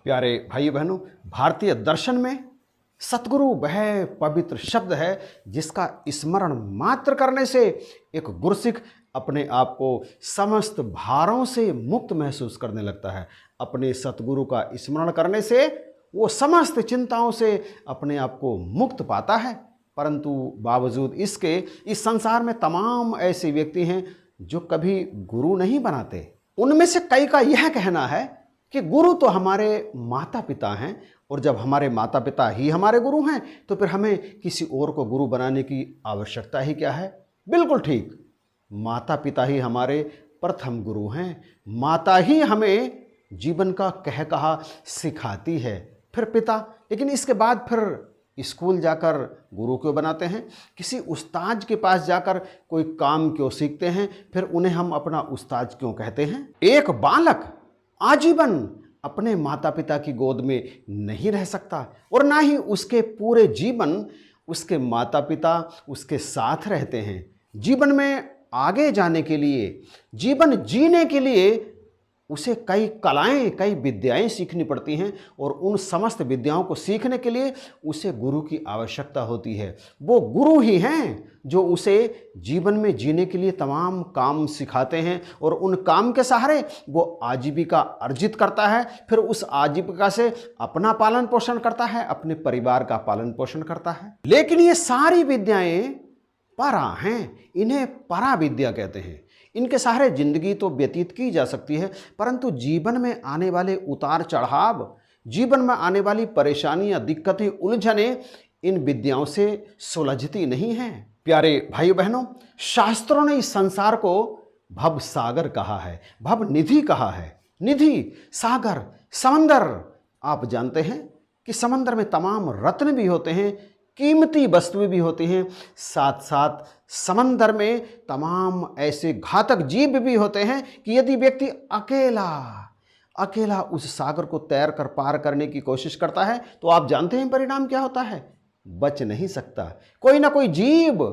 प्यारे भाई बहनों, भारतीय दर्शन में सतगुरु वह पवित्र शब्द है जिसका स्मरण मात्र करने से एक गुरसिख अपने आप को समस्त भारों से मुक्त महसूस करने लगता है। अपने सतगुरु का स्मरण करने से वो समस्त चिंताओं से अपने आप को मुक्त पाता है। परंतु बावजूद इसके इस संसार में तमाम ऐसे व्यक्ति हैं जो कभी गुरु नहीं बनाते। उनमें से कई का यह कहना है कि गुरु तो हमारे माता पिता हैं, और जब हमारे माता पिता ही हमारे गुरु हैं तो फिर हमें किसी और को गुरु बनाने की आवश्यकता ही क्या है। बिल्कुल ठीक, माता पिता ही हमारे प्रथम गुरु हैं। माता ही हमें जीवन का कह कहा सिखाती है, फिर पिता। लेकिन इसके बाद फिर स्कूल जाकर गुरु क्यों बनाते हैं, किसी उस्ताद के पास जाकर कोई काम क्यों सीखते हैं, फिर उन्हें हम अपना उस्ताद क्यों कहते हैं। एक बालक आजीवन अपने माता पिता की गोद में नहीं रह सकता, और ना ही उसके पूरे जीवन उसके माता पिता उसके साथ रहते हैं। जीवन में आगे जाने के लिए, जीवन जीने के लिए उसे कई कलाएं, कई विद्याएं सीखनी पड़ती हैं, और उन समस्त विद्याओं को सीखने के लिए उसे गुरु की आवश्यकता होती है। वो गुरु ही हैं जो उसे जीवन में जीने के लिए तमाम काम सिखाते हैं, और उन काम के सहारे वो आजीविका अर्जित करता है। फिर उस आजीविका से अपना पालन पोषण करता है, अपने परिवार का पालन पोषण करता है। लेकिन ये सारी विद्याएं परा हैं, इन्हें परा विद्या कहते हैं। इनके सहारे जिंदगी तो व्यतीत की जा सकती है, परंतु जीवन में आने वाले उतार चढ़ाव, जीवन में आने वाली परेशानियां, दिक्कतें, उलझनें इन विद्याओं से सुलझती नहीं हैं। प्यारे भाइयों बहनों, शास्त्रों ने इस संसार को भव सागर कहा है, भव निधि कहा है। निधि, सागर, समंदर। आप जानते हैं कि समंदर में तमाम रत्न भी होते हैं, कीमती वस्तुएं भी होती हैं, साथ साथ समंदर में तमाम ऐसे घातक जीव भी होते हैं कि यदि व्यक्ति अकेला उस सागर को तैर कर पार करने की कोशिश करता है तो आप जानते हैं परिणाम क्या होता है। बच नहीं सकता। कोई ना कोई जीव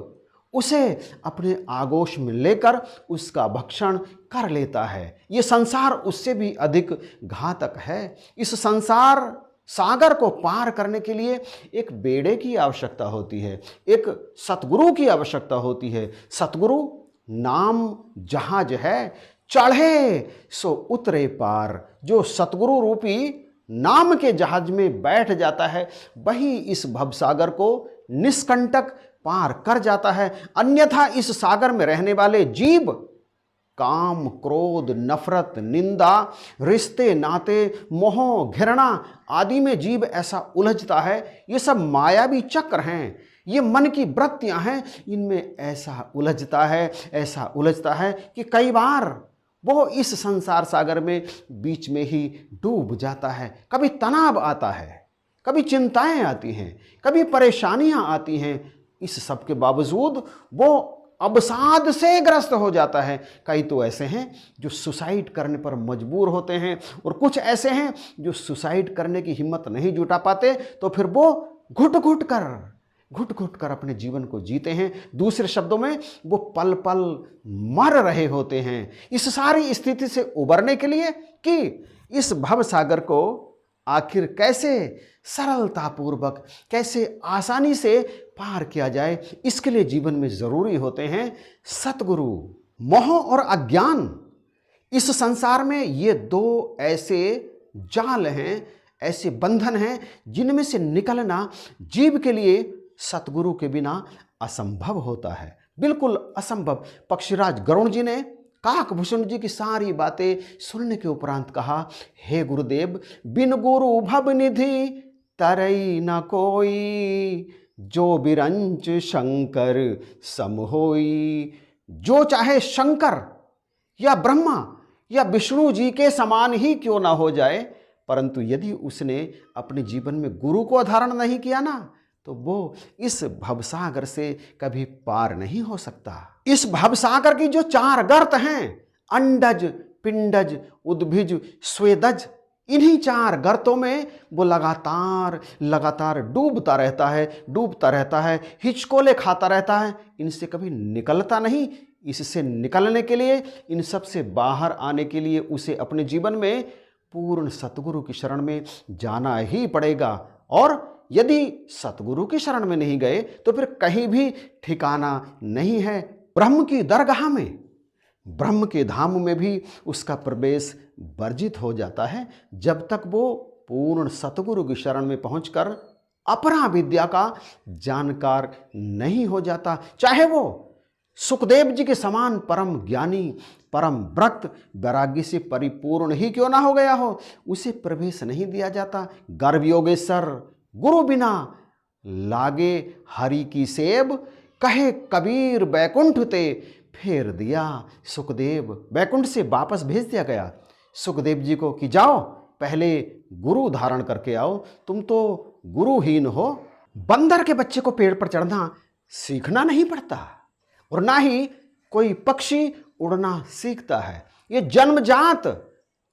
उसे अपने आगोश में लेकर उसका भक्षण कर लेता है। ये संसार उससे भी अधिक घातक है। इस संसार सागर को पार करने के लिए एक बेड़े की आवश्यकता होती है, एक सतगुरु की आवश्यकता होती है। सतगुरु नाम जहाज है, चढ़े सो उतरे पार। जो सतगुरु रूपी नाम के जहाज में बैठ जाता है वही इस भवसागर को निष्कंटक पार कर जाता है। अन्यथा इस सागर में रहने वाले जीव काम, क्रोध, नफरत, निंदा, रिश्ते, नाते, मोह, घृणा आदि में जीव ऐसा उलझता है। ये सब मायावी चक्र हैं, ये मन की वृत्तियां हैं। इनमें ऐसा उलझता है कि कई बार वो इस संसार सागर में बीच में ही डूब जाता है। कभी तनाव आता है, कभी चिंताएं आती हैं, कभी परेशानियां आती हैं। इस सब के बावजूद वो अवसाद से ग्रस्त हो जाता है। कई तो ऐसे हैं जो सुसाइड करने पर मजबूर होते हैं, और कुछ ऐसे हैं जो सुसाइड करने की हिम्मत नहीं जुटा पाते, तो फिर वो घुट घुट कर अपने जीवन को जीते हैं। दूसरे शब्दों में वो पल पल मर रहे होते हैं। इस सारी स्थिति से उबरने के लिए कि इस भव सागर को आखिर कैसे सरलतापूर्वक, कैसे आसानी से पार किया जाए, इसके लिए जीवन में जरूरी होते हैं सतगुरु। मोह और अज्ञान, इस संसार में ये दो ऐसे जाल हैं, ऐसे बंधन हैं जिनमें से निकलना जीव के लिए सतगुरु के बिना असंभव होता है, बिल्कुल असंभव। पक्षीराज गरुण जी ने काकभूषण जी की सारी बातें सुनने के उपरांत कहा, हे गुरुदेव, बिन गुरु भव निधि तरई न कोई, जो बिरंच शंकर सम होई। जो चाहे शंकर या ब्रह्मा या विष्णु जी के समान ही क्यों ना हो जाए, परंतु यदि उसने अपने जीवन में गुरु को धारण नहीं किया ना, तो वो इस भवसागर से कभी पार नहीं हो सकता। इस भवसागर की जो 4 गर्त हैं, अंडज, पिंडज, उद्भिज, स्वेदज, इन्हीं 4 गर्तों में वो लगातार डूबता रहता है, हिचकोले खाता रहता है, इनसे कभी निकलता नहीं। इससे निकलने के लिए, इन सब से बाहर आने के लिए उसे अपने जीवन में पूर्ण सतगुरु की शरण में जाना ही पड़ेगा। और यदि सतगुरु की शरण में नहीं गए तो फिर कहीं भी ठिकाना नहीं है। ब्रह्म की दरगाह में, ब्रह्म के धाम में भी उसका प्रवेश वर्जित हो जाता है जब तक वो पूर्ण सतगुरु की शरण में पहुंचकर अपरा विद्या का जानकार नहीं हो जाता। चाहे वो सुखदेव जी के समान परम ज्ञानी, परम व्रत, वैराग्य से परिपूर्ण ही क्यों ना हो गया हो, उसे प्रवेश नहीं दिया जाता। गर्भ योगेश्वर गुरु बिना लागे हरि की सेब, कहे कबीर बैकुंठ ते फेर दिया। सुखदेव बैकुंठ से वापस भेज दिया गया सुखदेव जी को कि जाओ पहले गुरु धारण करके आओ, तुम तो गुरुहीन हो। बंदर के बच्चे को पेड़ पर चढ़ना सीखना नहीं पड़ता और ना ही कोई पक्षी उड़ना सीखता है। ये जन्मजात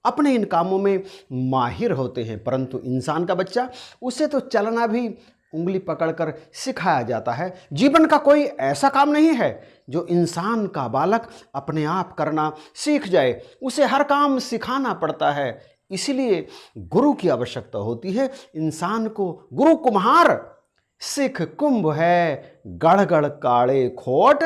अपने इन कामों में माहिर होते हैं, परंतु इंसान का बच्चा, उसे तो चलना भी उंगली पकड़कर सिखाया जाता है। जीवन का कोई ऐसा काम नहीं है जो इंसान का बालक अपने आप करना सीख जाए, उसे हर काम सिखाना पड़ता है। इसलिए गुरु की आवश्यकता होती है इंसान को। गुरु कुम्हार सिख कुंभ है, गढ़ गढ़ काले खोट,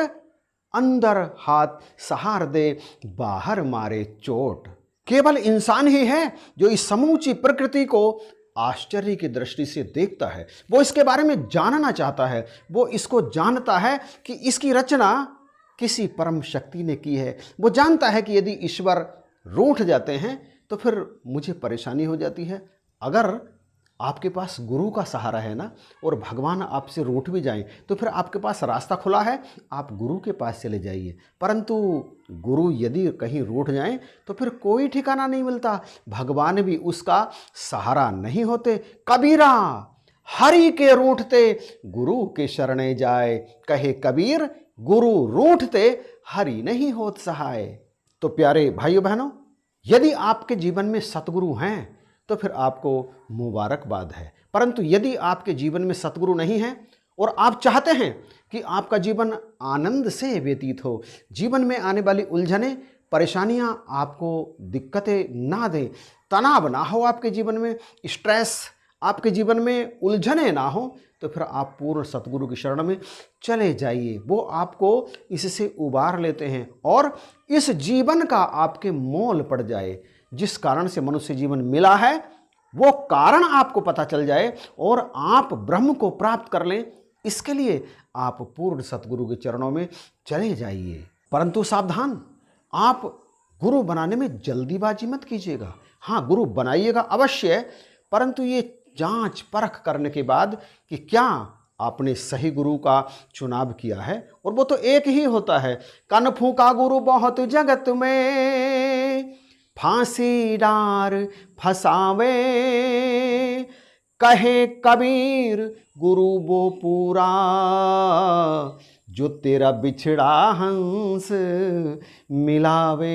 अंदर हाथ सहार दे बाहर मारे चोट। केवल इंसान ही है जो इस समूची प्रकृति को आश्चर्य की दृष्टि से देखता है। वो इसके बारे में जानना चाहता है, वो इसको जानता है कि इसकी रचना किसी परम शक्ति ने की है। वो जानता है कि यदि ईश्वर रूठ जाते हैं तो फिर मुझे परेशानी हो जाती है। अगर आपके पास गुरु का सहारा है ना, और भगवान आपसे रूठ भी जाएं तो फिर आपके पास रास्ता खुला है, आप गुरु के पास चले जाइए। परंतु गुरु यदि कहीं रूठ जाएं तो फिर कोई ठिकाना नहीं मिलता, भगवान भी उसका सहारा नहीं होते। कबीरा हरि के रूठते गुरु के शरणे जाए, कहे कबीर गुरु रूठते हरि नहीं होत सहाय। तो प्यारे भाइयों बहनों, यदि आपके जीवन में सतगुरु हैं तो फिर आपको मुबारकबाद है। परंतु यदि आपके जीवन में सतगुरु नहीं है और आप चाहते हैं कि आपका जीवन आनंद से व्यतीत हो, जीवन में आने वाली उलझनें, परेशानियां आपको दिक्कतें ना दें, तनाव ना हो आपके जीवन में, स्ट्रेस आपके जीवन में, उलझनें ना हो, तो फिर आप पूर्ण सतगुरु की शरण में चले जाइए। वो आपको इससे उबार लेते हैं और इस जीवन का आपके मोल पड़ जाए। जिस कारण से मनुष्य जीवन मिला है वो कारण आपको पता चल जाए और आप ब्रह्म को प्राप्त कर लें, इसके लिए आप पूर्ण सतगुरु के चरणों में चले जाइए। परंतु सावधान, आप गुरु बनाने में जल्दीबाजी मत कीजिएगा। हाँ, गुरु बनाइएगा अवश्य, परंतु ये जांच परख करने के बाद कि क्या आपने सही गुरु का चुनाव किया है, और वो तो एक ही होता है। कन फूका गुरु बहुत जगत में, फांसी डार फसावे, कहे कबीर गुरु वो पूरा, जो तेरा बिछड़ा हंस मिलावे।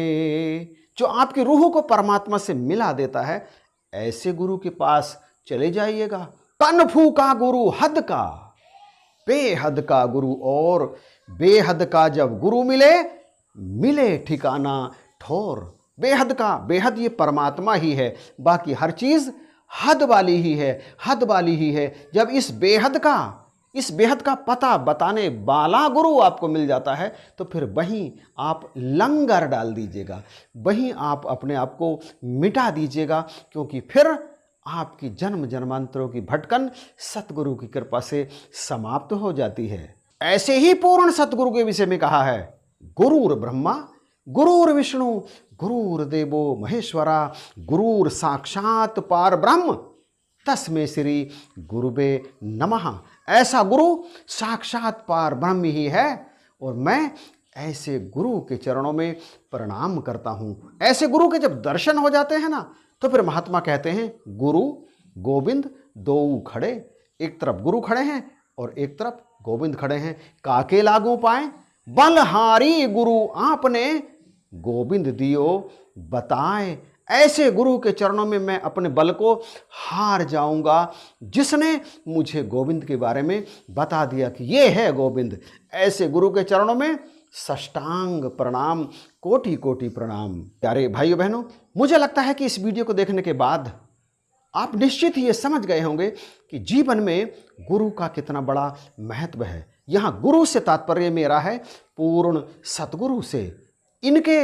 जो आपकी रूह को परमात्मा से मिला देता है, ऐसे गुरु के पास चले जाइएगा। कन फूका गुरु हद का, बेहद का गुरु, और बेहद का जब गुरु मिले, मिले ठिकाना ठोर। बेहद का, बेहद ये परमात्मा ही है, बाकी हर चीज़ हद वाली ही है, हद वाली ही है। जब इस बेहद का पता बताने वाला गुरु आपको मिल जाता है तो फिर वहीं आप लंगर डाल दीजिएगा, वहीं आप अपने आप को मिटा दीजिएगा, क्योंकि फिर आपकी जन्म जन्मांतरों की भटकन सतगुरु की कृपा से समाप्त हो जाती है। ऐसे ही पूर्ण सतगुरु के विषय में कहा है, गुरुर ब्रह्मा गुरुर विष्णु गुरुर्देवो महेश्वरा, गुरुर साक्षात पार ब्रह्म, तस्मै श्री गुरुवे नमः। ऐसा गुरु साक्षात पार ब्रह्म ही है और मैं ऐसे गुरु के चरणों में प्रणाम करता हूँ। ऐसे गुरु के जब दर्शन हो जाते हैं ना, तो फिर महात्मा कहते हैं गुरु गोविंद दो खड़े, एक तरफ गुरु खड़े हैं और एक तरफ गोविंद खड़े हैं। काके लागू पाए बलहारी गुरु आपने, गोविंद दियो बताए। ऐसे गुरु के चरणों में मैं अपने बल को हार जाऊंगा जिसने मुझे गोविंद के बारे में बता दिया कि ये है गोविंद। ऐसे गुरु के चरणों में साष्टांग प्रणाम, कोटि कोटि प्रणाम। प्यारे भाइयों बहनों, मुझे लगता है कि इस वीडियो को देखने के बाद आप निश्चित ही ये समझ गए होंगे कि जीवन में गुरु का कितना बड़ा महत्व है। यहाँ गुरु से तात्पर्य मेरा है पूर्ण सतगुरु से। इनके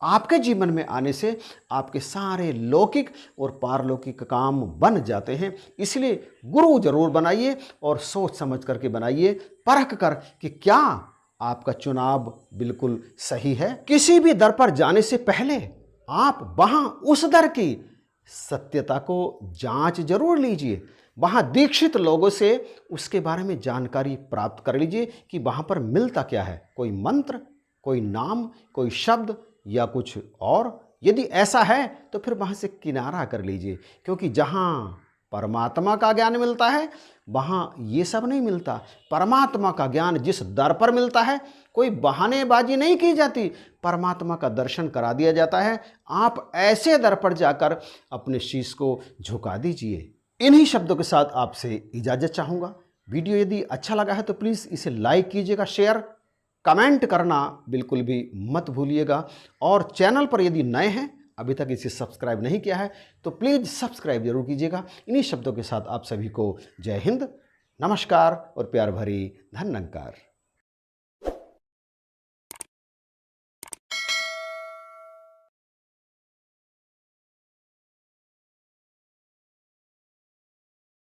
आपके जीवन में आने से आपके सारे लौकिक और पारलौकिक काम बन जाते हैं। इसलिए गुरु जरूर बनाइए और सोच समझ करके बनाइए, परख कर कि क्या आपका चुनाव बिल्कुल सही है। किसी भी दर पर जाने से पहले आप वहाँ उस दर की सत्यता को जांच जरूर लीजिए। वहाँ दीक्षित लोगों से उसके बारे में जानकारी प्राप्त कर लीजिए कि वहाँ पर मिलता क्या है, कोई मंत्र, कोई नाम, कोई शब्द या कुछ और। यदि ऐसा है तो फिर वहाँ से किनारा कर लीजिए, क्योंकि जहाँ परमात्मा का ज्ञान मिलता है वहाँ ये सब नहीं मिलता। परमात्मा का ज्ञान जिस दर पर मिलता है, कोई बहानेबाजी नहीं की जाती, परमात्मा का दर्शन करा दिया जाता है। आप ऐसे दर पर जाकर अपने शीश को झुका दीजिए। इन्हीं शब्दों के साथ आपसे इजाज़त चाहूँगा। वीडियो यदि अच्छा लगा है तो प्लीज़ इसे लाइक कीजिएगा, शेयर, कमेंट करना बिल्कुल भी मत भूलिएगा। और चैनल पर यदि नए हैं, अभी तक इसे सब्सक्राइब नहीं किया है, तो प्लीज़ सब्सक्राइब जरूर कीजिएगा। इन्हीं शब्दों के साथ आप सभी को जय हिंद, नमस्कार और प्यार भरी धन्यवाद।